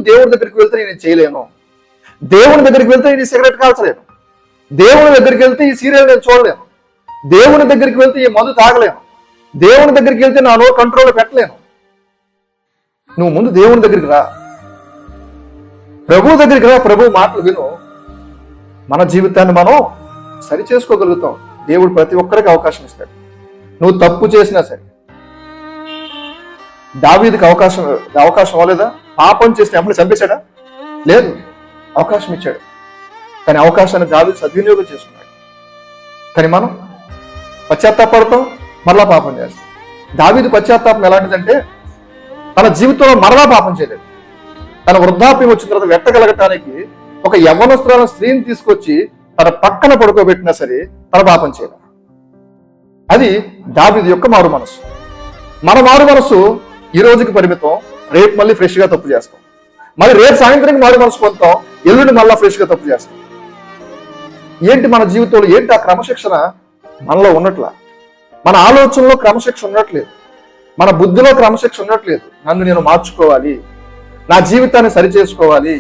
దేవుడి దగ్గరికి వెళ్తే నేను చేయలేను, దేవుని దగ్గరికి వెళ్తే నేను సిగరెట్ కాల్చలేను, దేవుని దగ్గరికి వెళ్తే ఈ సీరియల్ నేను చూడలేను, దేవుని దగ్గరికి వెళ్తే ఈ మందు తాగలేను, దేవుని దగ్గరికి వెళ్తే నా నోరు కంట్రోల్ పెట్టలేను. నువ్వు ముందు దేవుని దగ్గరికి రా, ప్రభు దగ్గరికి రా, ప్రభు మాటలు విను. మన జీవితాన్ని మనం సరి చేసుకోగలుగుతాం. దేవుడు ప్రతి ఒక్కరికి అవకాశం ఇస్తాడు. నువ్వు తప్పు చేసినా సరే, దావీదుకి అవకాశం అవ్వలేదా? పాపం చేసిన ఎప్పుడు చంపేశాడా? లేదు, అవకాశం ఇచ్చాడు. కానీ అవకాశాన్ని దావీదు సద్వినియోగం చేసుకున్నాడు. కానీ మనం పశ్చాత్తాపడతాం, మరలా పాపం చేస్తాం. దావీదు పశ్చాత్తాపం ఎలాంటిదంటే, తన జీవితంలో మరలా పాపం చేయలేదు. తన వృద్ధాప్యం వచ్చిన తర్వాత వెట్టగలగటానికి ఒక యవ్వనస్తురాల స్త్రీని తీసుకొచ్చి తన పక్కన పడుకోబెట్టినా సరే తన పాపం చేయలేదు. అది దావీదు యొక్క మారు మనసు. మన మారు మనసు ఈ రోజుకి పరిమితం. రేపు మళ్ళీ ఫ్రెష్ గా తప్పు చేస్తాం, మళ్ళీ రేపు సాయంత్రానికి మారు మనసు పొందుతాం, ఎల్లుండి మళ్ళీ ఫ్రెష్ గా తప్పు చేస్తాం. ఏంటి మన జీవితంలో ఏంటి ఆ క్రమశిక్షణ మనలో ఉన్నట్లా? మన ఆలోచనలో క్రమశిక్షణ ఉండట్లేదు, మన బుద్ధిలో క్రమశిక్షణ ఉండట్లేదు. నన్ను నేను మార్చుకోవాలి, నా జీవితాన్ని సరి చేసుకోవాలి,